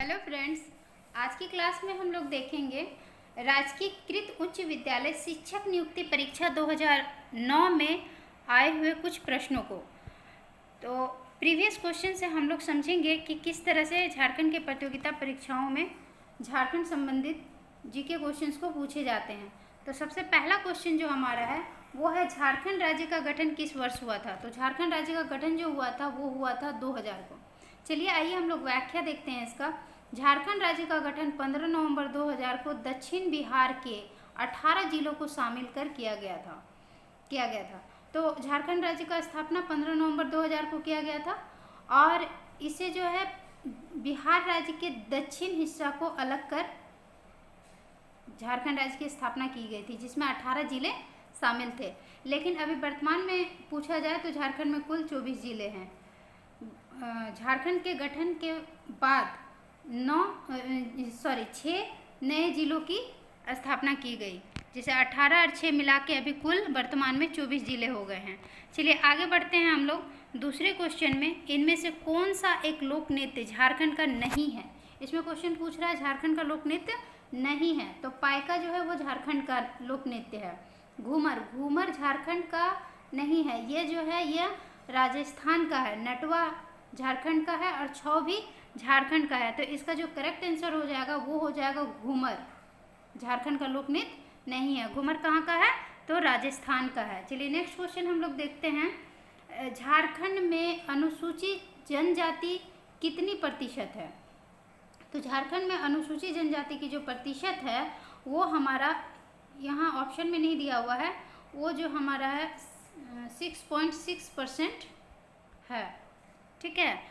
Hello friends, आज की class में हम लोग देखेंगे राजकीय कृत उच्च विद्यालय शिक्षक नियुक्ति परीक्षा 2009 में आए हुए कुछ प्रश्नों को। तो प्रीवियस क्वेश्चन से हम लोग समझेंगे कि किस तरह से झारखंड के प्रतियोगिता परीक्षाओं में झारखंड संबंधित जीके क्वेश्चंस को पूछे जाते हैं। तो सबसे पहला क्वेश्चन जो हमारा है वो है, झारखंड राज्य का गठन किस वर्ष हुआ था। तो झारखंड राज्य का गठन जो हुआ था वो हुआ था 2000 को। चलिए आइए हम लोग व्याख्या देखते हैं इसका। झारखंड राज्य का गठन 15 नवंबर 2000 को दक्षिण बिहार के 18 जिलों को शामिल कर किया गया था। तो झारखंड राज्य का स्थापना 15 नवंबर 2000 को किया गया था और इसे जो है बिहार राज्य के दक्षिण हिस्सा को अलग कर झारखंड राज्य की स्थापना की गई थी, जिसमें 18 जिले शामिल थे। लेकिन अभी वर्तमान में पूछा जाए तो झारखंड में कुल 24 जिले हैं। झारखंड के गठन के बाद 6 नए जिलों की स्थापना की गई, जिसे 18 और 6 मिला के अभी कुल वर्तमान में 24 जिले हो गए हैं। चलिए आगे बढ़ते हैं हम लोग दूसरे क्वेश्चन में। इनमें से कौन सा एक लोक नृत्य झारखंड का नहीं है। इसमें क्वेश्चन पूछ रहा है झारखंड का लोक नृत्य नहीं है, तो पाइका जो है वो झारखंड का लोक नृत्य है। घूमर झारखंड का नहीं है, ये जो है ये राजस्थान का है। नटवा झारखंड का है और छौ भी झारखंड का है। तो इसका जो करेक्ट आंसर हो जाएगा वो हो जाएगा घूमर। झारखंड का लोक नृत्य नहीं है। घूमर कहाँ का है, तो राजस्थान का है। चलिए नेक्स्ट क्वेश्चन हम लोग देखते हैं। झारखंड में अनुसूचित जनजाति कितनी प्रतिशत है। तो झारखंड में अनुसूचित जनजाति की जो प्रतिशत है वो हमारा यहाँ ऑप्शन में नहीं दिया हुआ है, वो जो हमारा है 6.6% है। ठीक है,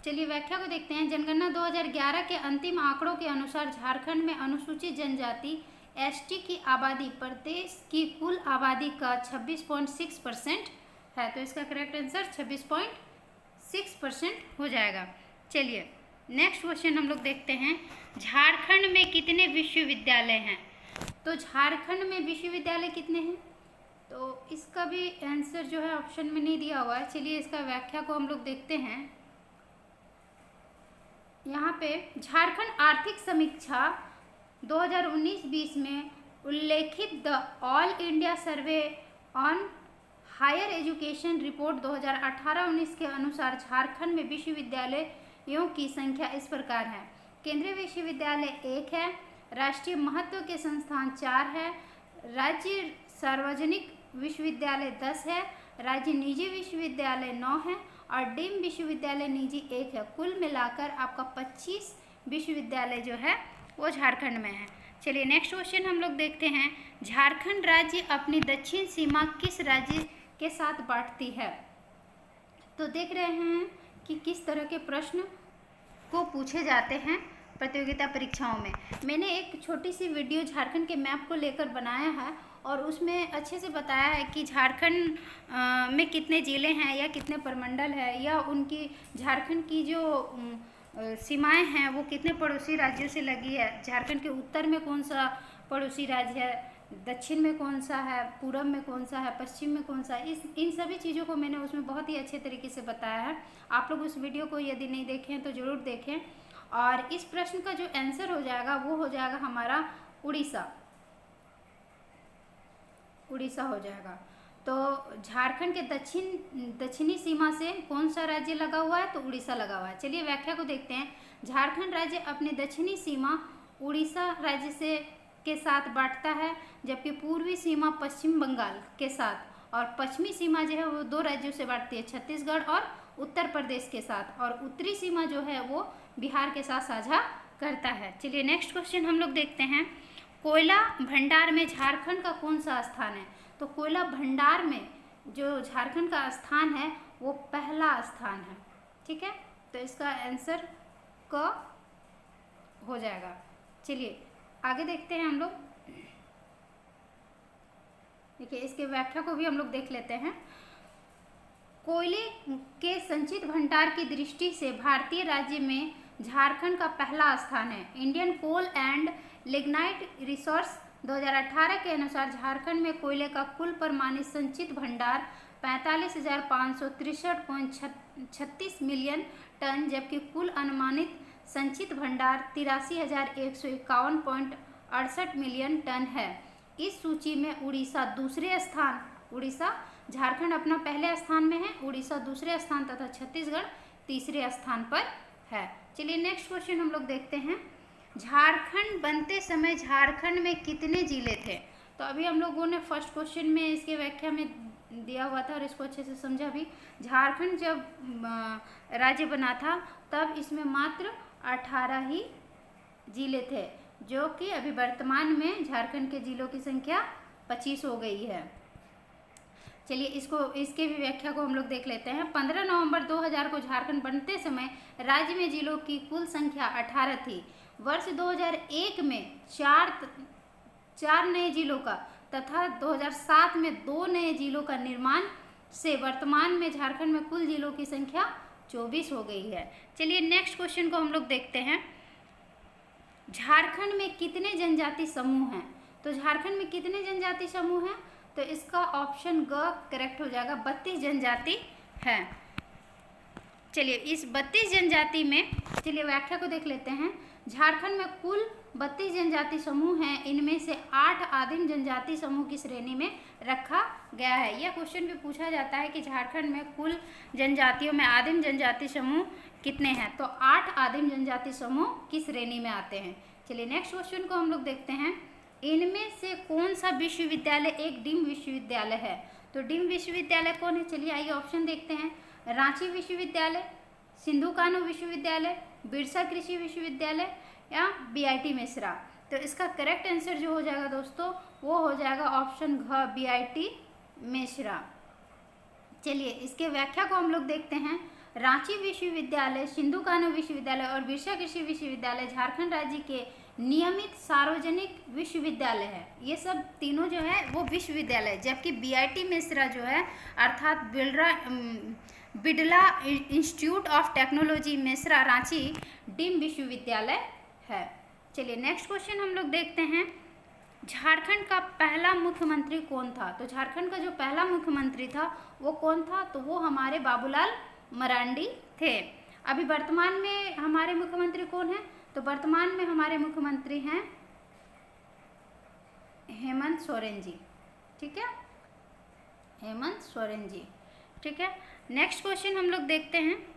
चलिए व्याख्या को देखते हैं। जनगणना 2011 के अंतिम आंकड़ों के अनुसार झारखंड में अनुसूचित जनजाति एसटी की आबादी प्रदेश की कुल आबादी का 26.6% है। तो इसका करेक्ट आंसर 26.6% हो जाएगा। चलिए नेक्स्ट क्वेश्चन हम लोग देखते हैं। झारखंड में कितने विश्वविद्यालय हैं। तो झारखंड में विश्वविद्यालय कितने हैं, तो इसका भी आंसर जो है ऑप्शन में नहीं दिया हुआ है। चलिए इसका व्याख्या को हम लोग देखते हैं। यहाँ पे झारखंड आर्थिक समीक्षा 2019-20 में उल्लेखित the All India Survey on Higher Education report 2018-19 के अनुसार झारखंड में विश्वविद्यालयों की संख्या इस प्रकार है। केंद्रीय विश्वविद्यालय 1 है, राष्ट्रीय महत्व के संस्थान 4 है, राज्य सार्वजनिक विश्वविद्यालय 10 है, राज्य निजी विश्वविद्यालय 9 है और डीम्ड विश्वविद्यालय निजी 1 है। कुल मिलाकर आपका 25 विश्वविद्यालय जो है वो झारखंड में है। चलिए नेक्स्ट क्वेश्चन हम लोग देखते हैं। झारखंड राज्य अपनी दक्षिण सीमा किस राज्य के साथ बांटती है। तो देख रहे हैं कि किस तरह के प्रश्न को पूछे जाते हैं प्रतियोगिता परीक्षाओं में। मैंने एक छोटी सी वीडियो झारखंड के मैप को लेकर बनाया है और उसमें अच्छे से बताया है कि झारखंड में कितने ज़िले हैं या कितने प्रमंडल है, या उनकी झारखंड की जो सीमाएं हैं वो कितने पड़ोसी राज्यों से लगी है। झारखंड के उत्तर में कौन सा पड़ोसी राज्य है, दक्षिण में कौन सा है, पूरब में कौन सा है, पश्चिम में कौन सा है। इन सभी चीज़ों को मैंने उसमें बहुत ही अच्छे तरीके से बताया है। आप लोग उस वीडियो को यदि नहीं देखें तो ज़रूर देखें। और इस प्रश्न का जो आंसर हो जाएगा वो हो जाएगा हमारा उड़ीसा हो जाएगा। तो झारखंड के दक्षिणी सीमा से कौन सा राज्य लगा हुआ है, तो उड़ीसा लगा हुआ है। चलिए व्याख्या को देखते हैं। झारखंड राज्य अपनी दक्षिणी सीमा उड़ीसा राज्य से के साथ बांटता है, जबकि पूर्वी सीमा पश्चिम बंगाल के साथ और पश्चिमी सीमा जो है वो 2 राज्यों से बांटती है, छत्तीसगढ़ और उत्तर प्रदेश के साथ, और उत्तरी सीमा जो है वो बिहार के साथ साझा करता है। चलिए नेक्स्ट क्वेश्चन हम लोग देखते हैं। कोयला भंडार में झारखंड का कौन सा स्थान है। तो कोयला भंडार में जो झारखंड का स्थान है वो पहला स्थान है। ठीक है, तो इसका आंसर क हो जाएगा। चलिए आगे देखते हैं हम लोग। देखिए इसके व्याख्या को भी हम लोग देख लेते हैं। कोयले के संचित भंडार की दृष्टि से भारतीय राज्य में झारखंड का पहला स्थान है। Indian coal and lignite resource 2018 के अनुसार झारखंड में कोयले का कुल प्रमाणित संचित भंडार 45,563.36 मिलियन टन, जबकि कुल अनुमानित संचित भंडार 83,151.68 मिलियन टन है। इस सूची में उड़ीसा दूसरे स्थान, झारखंड अपना पहले स्थान में है, उड़ीसा दूसरे स्थान तथा छत्तीसगढ़ तीसरे स्थान पर है। चलिए नेक्स्ट क्वेश्चन हम लोग देखते हैं। झारखंड बनते समय झारखंड में कितने जिले थे? तो अभी हम लोगों ने फर्स्ट क्वेश्चन में इसके व्याख्या में दिया हुआ था और इसको अच्छे से समझा भी। झारखंड जब राज्य बना था तब इसमें मात्र 18 ही जिले थे, जो कि अभी वर्तमान में झारखंड के जिलों की संख्या 25 हो गई है। चलिए इसके भी व्याख्या को हम लोग देख लेते हैं। 15 नवंबर 2000 को झारखंड बनते समय राज्य में जिलों की कुल संख्या 18 थी। वर्ष 2001 में चार नए जिलों का तथा 2007 में 2 नए जिलों का निर्माण से वर्तमान में झारखंड में कुल जिलों की संख्या 24 हो गई है। चलिए नेक्स्ट क्वेश्चन को हम लोग देखते हैं। झारखंड में कितने जनजाति समूह हैं? तो झारखंड में कितने जनजाति समूह हैं? तो इसका ऑप्शन ग करेक्ट हो जाएगा, 32 जनजाति है। चलिए इस 32 जनजाति में चलिए व्याख्या को देख लेते हैं। झारखंड में कुल 32 जनजाति समूह हैं। इनमें से 8 आदिम जनजाति समूह की श्रेणी में रखा गया है। यह क्वेश्चन भी पूछा जाता है कि झारखंड में कुल जनजातियों में आदिम जनजाति समूह कितने हैं? तो 8 आदिम जनजाति समूह की श्रेणी में आते हैं। चलिए नेक्स्ट क्वेश्चन को हम लोग देखते हैं। इनमें से कौन सा विश्वविद्यालय एक डीम्ड विश्वविद्यालय है? तो डीम्ड विश्वविद्यालय कौन है? चलिए आइए ऑप्शन देखते हैं। रांची विश्वविद्यालय, सिंधु कान्हू विश्वविद्यालय, बिरसा कृषि विश्वविद्यालय या बीआईटी मिश्रा। तो इसका करेक्ट आंसर जो हो जाएगा दोस्तों वो हो जाएगा ऑप्शन घ, बीआईटी मिश्रा। चलिए इसके व्याख्या को हम लोग देखते हैं। रांची विश्वविद्यालय, सिंधु कान्हू विश्वविद्यालय और बिरसा कृषि विश्वविद्यालय झारखंड राज्य के नियमित सार्वजनिक विश्वविद्यालय है। ये सब तीनों जो है वो विश्वविद्यालय, जबकि बीआईटी मिश्रा जो है अर्थात Birla institute of technology Mishra Ranchi deemed विश्वविद्यालय है। चलिए नेक्स्ट क्वेश्चन हम लोग देखते हैं। झारखंड का पहला मुख्यमंत्री कौन था? तो झारखंड का जो पहला मुख्यमंत्री था वो कौन था? तो वो हमारे बाबूलाल मरांडी थे। अभी वर्तमान में हमारे मुख्यमंत्री कौन है? तो वर्तमान में हमारे मुख्यमंत्री हैं हेमंत सोरेन जी। ठीक है, हेमंत सोरेन जी। ठीक है, नेक्स्ट क्वेश्चन हम लोग देखते हैं।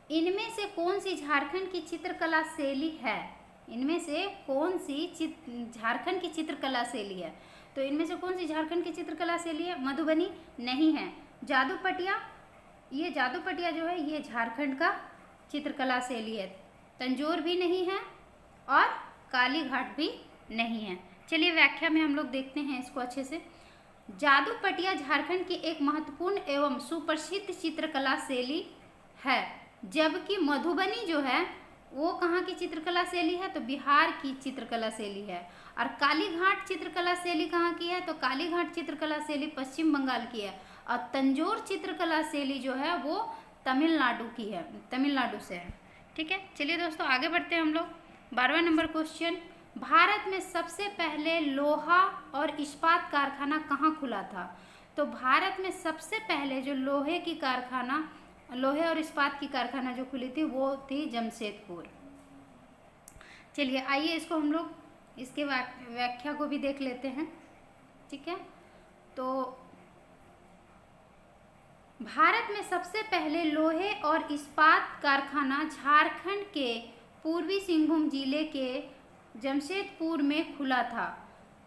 इनमें से कौन सी झारखंड की चित्रकला शैली है? इनमें से कौन सी झारखंड की चित्रकला शैली है? तो इनमें से कौन सी झारखंड की चित्रकला शैली है? मधुबनी नहीं है। जादूपटिया, ये जादूपटिया जो है ये झारखंड का चित्रकला शैली है। तंजौर भी नहीं है और कालीघाट भी नहीं है। चलिए व्याख्या में हम लोग देखते हैं इसको अच्छे से। जादूपटिया झारखंड की एक महत्वपूर्ण एवं सुप्रसिद्ध चित्रकला शैली है, जबकि मधुबनी जो है वो कहाँ की चित्रकला शैली है? तो बिहार की चित्रकला शैली है। और कालीघाट चित्रकला शैली कहाँ की है? तो कालीघाट चित्रकला शैली पश्चिम बंगाल की है। और तंजौर चित्रकला शैली जो है वो तमिलनाडु की है, तमिलनाडु से है। ठीक है, चलिए दोस्तों आगे बढ़ते हैं हम लोग। 12वां नंबर क्वेश्चन। भारत में सबसे पहले लोहा और इस्पात कारखाना कहाँ खुला था? तो भारत में सबसे पहले जो लोहे और इस्पात की कारखाना जो खुली थी वो थी जमशेदपुर। चलिए आइए इसको हम लोग इसके व्याख्या को भी देख लेते हैं। ठीक है, तो भारत में सबसे पहले लोहे और इस्पात कारखाना झारखंड के पूर्वी सिंहभूम जिले के जमशेदपुर में खुला था।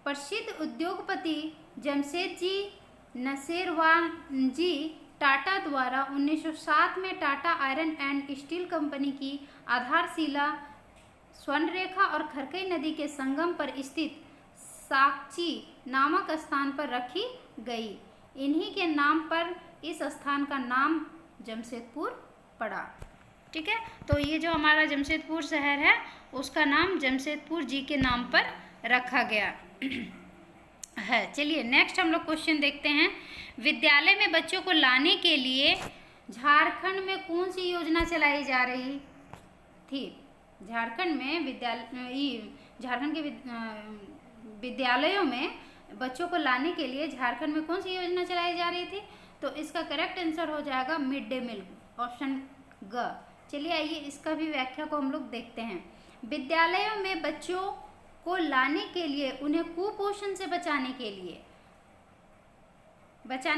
प्रसिद्ध उद्योगपति जमशेदजी नसेरवानजी टाटा द्वारा 1907 में Tata iron and steel company की आधारशिला स्वर्णरेखा और खरकई नदी के संगम पर स्थित साकची नामक स्थान पर रखी गई। इन्हीं के नाम पर इस स्थान का नाम जमशेदपुर पड़ा। ठीक है, तो ये जो हमारा जमशेदपुर शहर है उसका नाम जमशेदपुर जी के नाम पर रखा गया है। चलिए नेक्स्ट हम लोग क्वेश्चन देखते हैं। विद्यालय में बच्चों को लाने के लिए झारखंड में कौन सी योजना चलाई जा रही थी? झारखंड के विद्यालयों में बच्चों को लाने के लिए झारखंड में कौन सी योजना चलाई जा रही थी? तो इसका करेक्ट आंसर हो जाएगा मिड डे मील, ऑप्शन ग। चलिए आइए इसका भी व्याख्या को हम लोग देखते हैं। विद्यालयों में बच्चों को लाने के लिए, उन्हें कुपोषण से बचाने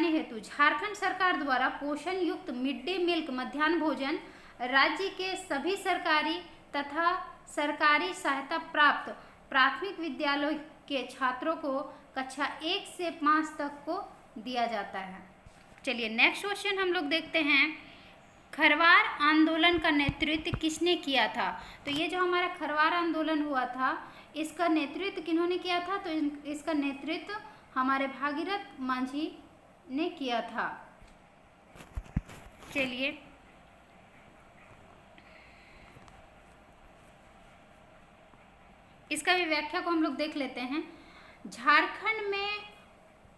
हेतु झारखंड सरकार द्वारा पोषण युक्त मिड डे मील मध्याह्न भोजन राज्य के सभी सरकारी तथा सरकारी सहायता प्राप्त प्राथमिक विद्यालयों के छात्रों को कक्षा 1 से 5 तक को दिया जाता है। चलिए नेक्स्ट क्वेश्चन हम लोग देखते हैं। खरवार आंदोलन का नेतृत्व किसने किया था? तो ये जो हमारा खरवार आंदोलन हुआ था, इसका नेतृत्व किन्होंने किया था? तो इसका नेतृत्व हमारे भागीरथ मांझी ने किया था। चलिए इसका भी व्याख्या को हम लोग देख लेते हैं। झारखंड में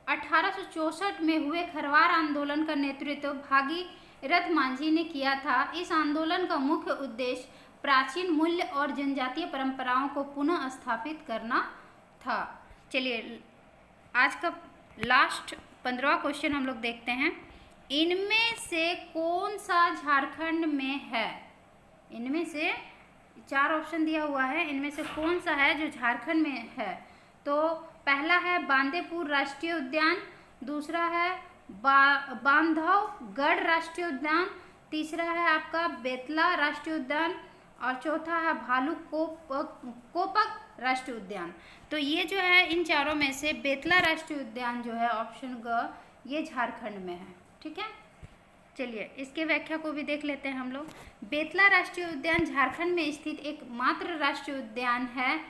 1864 में हुए खरवार आंदोलन का नेतृत्व भागीरथ मांझी ने किया था। इस आंदोलन का मुख्य उद्देश्य प्राचीन मूल्य और जनजातीय परंपराओं को पुनः स्थापित करना था। चलिए आज का लास्ट 15वां क्वेश्चन हम लोग देखते हैं। इनमें से कौन सा झारखंड में है? इनमें से 4 ऑप्शन दिया हुआ है, इनमें से कौन सा है जो झारखंड में है? तो पहला है बांदेपुर राष्ट्रीय उद्यान, दूसरा है बांधवगढ़ राष्ट्रीय उद्यान, तीसरा है आपका बेतला राष्ट्रीय उद्यान और चौथा है भालूकोपक राष्ट्रीय उद्यान। तो ये जो है इन चारों में से बेतला राष्ट्रीय उद्यान जो है ऑप्शन ग, ये झारखंड में है। ठीक है, चलिए इसके व्याख्या को भी देख लेते हैं हम लोग। बेतला राष्ट्रीय उद्यान झारखंड में स्थित एकमात्र राष्ट्रीय उद्यान है।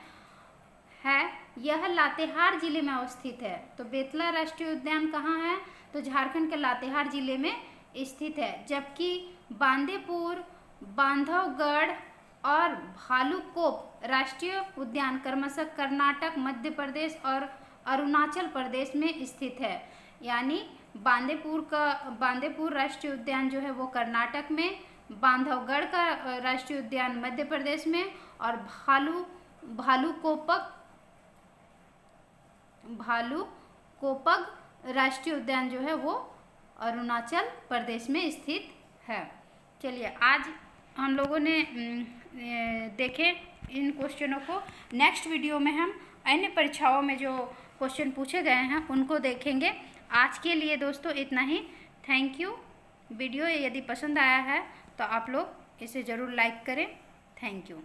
यह लातेहार जिले में अवस्थित है। तो बेतला राष्ट्रीय उद्यान कहाँ है? तो झारखंड के लातेहार जिले में स्थित है। जबकि बांदेपुर, बांधवगढ़ और भालूकोप राष्ट्रीय उद्यान क्रमशः कर्नाटक, मध्य प्रदेश और अरुणाचल प्रदेश में स्थित है। यानी बांदेपुर राष्ट्रीय उद्यान जो है वो कर्नाटक में, बांधवगढ़ का राष्ट्रीय उद्यान मध्य प्रदेश में और भालूकोपक राष्ट्रीय उद्यान जो है वो अरुणाचल प्रदेश में स्थित है। चलिए आज हम लोगों ने देखे इन क्वेश्चनों को। नेक्स्ट वीडियो में हम अन्य परीक्षाओं में जो क्वेश्चन पूछे गए हैं उनको देखेंगे। आज के लिए दोस्तों इतना ही। Thank you. वीडियो यदि पसंद आया है तो आप लोग इसे ज़रूर लाइक करें। Thank you.